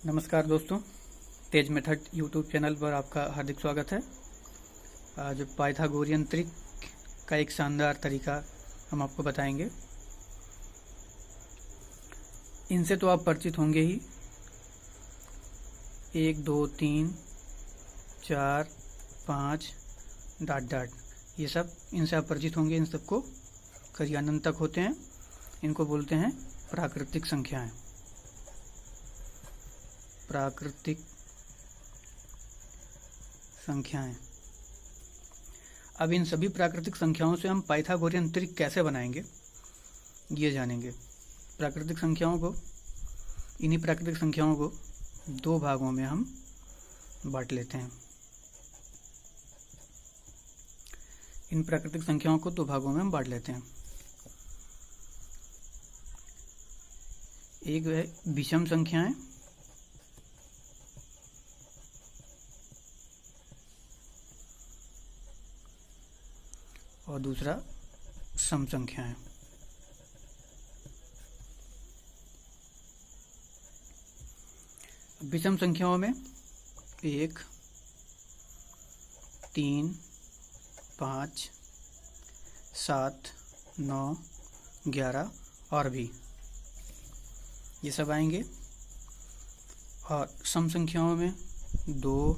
नमस्कार दोस्तों, तेज method YouTube channel पर आपका हार्दिक स्वागत है। आज पाइथागोरियन ट्रिक का एक शानदार तरीका हम आपको बताएंगे। इनसे तो आप परिचित होंगे ही। 1 2 3 4 5 डॉट डॉट, ये सब इनसे आप परिचित होंगे। इन सबको करिए अनंत तक होते हैं। इनको बोलते हैं प्राकृतिक संख्याएं। प्राकृतिक संख्याएं। अब इन सभी प्राकृतिक संख्याओं से हम पाइथागोरियन ट्रिक कैसे बनाएंगे ये जानेंगे। इन्हीं प्राकृतिक संख्याओं को दो भागों में हम बांट लेते हैं। इन प्राकृतिक संख्याओं को दो भागों में हम बांट लेते हैं। एक है विषम संख्याएं और दूसरा सम संख्याएं। विषम संख्याओं में 1 3 5 7 9 11 और भी ये सब आएंगे। और सम संख्याओं में 2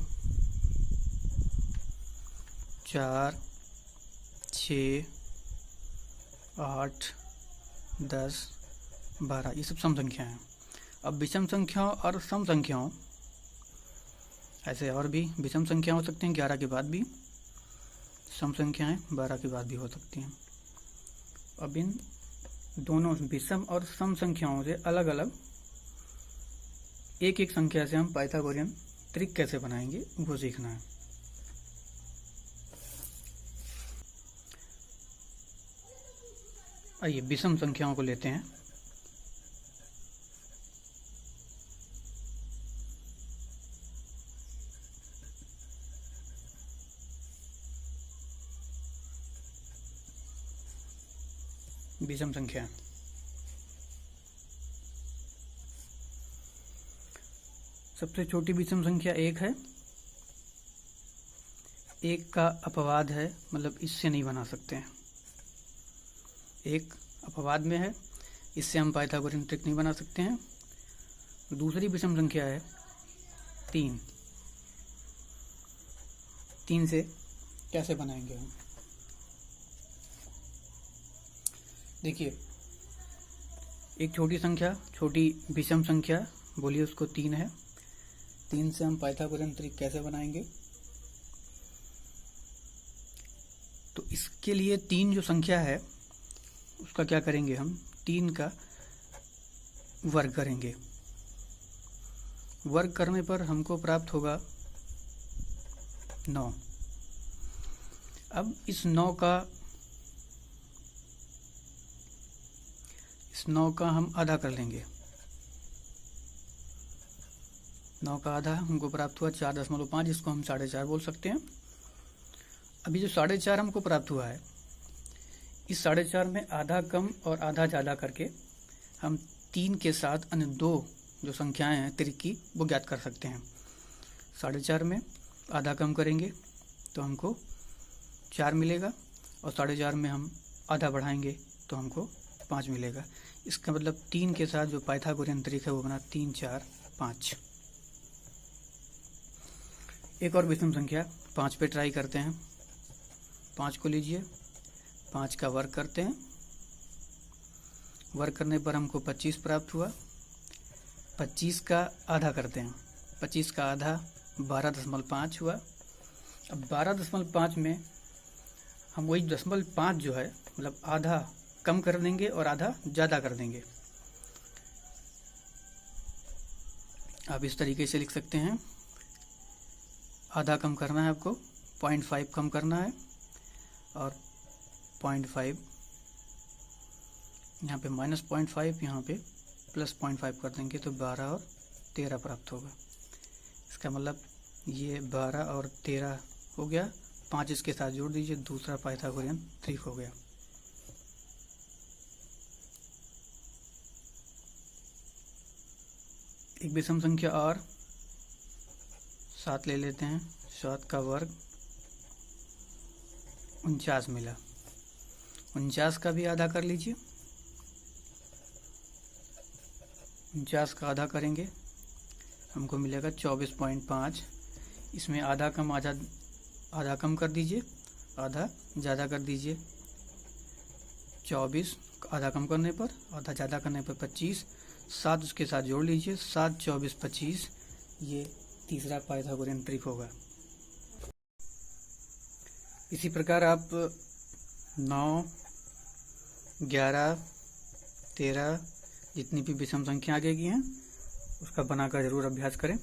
4 6 8 10 12 ये सब सम संख्याएं हैं। अब विषम संख्याओं और सम संख्याओं ऐसे और भी विषम संख्या हो सकती हैं 11 के बाद भी, सम संख्याएं 12 के बाद भी हो सकती हैं। अब इन दोनों विषम और सम संख्याओं से अलग अलग एक एक संख्या से हम पाइथागोरियन ट्रिक कैसे बनाएंगे वो सीखना है। आइए विषम संख्याओं को लेते हैं। विषम संख्या सबसे छोटी विषम संख्या 1 है। 1 का अपवाद है, मतलब इससे नहीं बना सकते हैं। 1 अपवाद में है, इससे हम पाइथागोरियन ट्रिक नहीं बना सकते हैं। दूसरी विषम संख्या है 3। 3 से कैसे बनाएंगे हम? देखिए, एक छोटी संख्या, छोटी विषम संख्या बोलिए उसको 3 है। 3 से हम पाइथागोरियन ट्रिक कैसे बनाएंगे? तो इसके लिए 3 जो संख्या है उसका क्या करेंगे हम? 3 का वर्ग करेंगे। वर्ग करने पर हमको प्राप्त होगा 9। अब इस 9 का हम आधा कर लेंगे। 9 का आधा हमको प्राप्त हुआ 4.5, इसको हम 4.5 बोल सकते हैं। अभी जो 4.5 हमको प्राप्त हुआ है, इस 4.5 में आधा कम और आधा ज़्यादा करके हम 3 के साथ अन्य 2 जो संख्याएं हैं त्रिक की वो ज्ञात कर सकते हैं। 4.5 में आधा कम करेंगे तो हमको 4 मिलेगा, और 4.5 में हम आधा बढ़ाएंगे तो हमको 5 मिलेगा। इसका मतलब 3 के साथ जो पाइथागोरियन ट्रिक है वो बना 3 4 5। एक और विषम संख्या 5 पे ट्राई करते हैं। 5 को लीजिए, 5 का वर्ग करते हैं। वर्ग करने पर हमको 25 प्राप्त हुआ। 25 का आधा करते हैं। 25 का आधा 12.5 हुआ। अब 12.5 में हम वही 0.5 जो है, मतलब आधा कम कर देंगे और आधा ज़्यादा कर देंगे। आप इस तरीके से लिख सकते हैं। आधा कम करना है आपको, 0.5 कम करना है, और 0.5 यहाँ पे -0.5, यहाँ पे +0.5 कर देंगे तो 12 और 13 प्राप्त होगा। इसका मतलब ये 12 और 13 हो गया। 5 इसके साथ जोड़ दीजिए, दूसरा पाइथागोरियन ट्रिक हो गया। एक विषम संख्या और 7 ले लेते हैं। 7 का वर्ग 49 मिला। 49 का भी आधा कर लीजिए। 49 का आधा करेंगे हमको मिलेगा 24.5। इसमें आधा कम कर दीजिए, आधा ज़्यादा कर दीजिए। 24 आधा कम करने पर, आधा ज़्यादा करने पर 25। 7 उसके साथ जोड़ लीजिए, 7, 24, 25। ये तीसरा पाइथागोरियन ट्रिक होगा। इसी प्रकार आप 9, 11, 13 जितनी भी विषम संख्या आगे की हैं उसका बनाकर जरूर अभ्यास करें।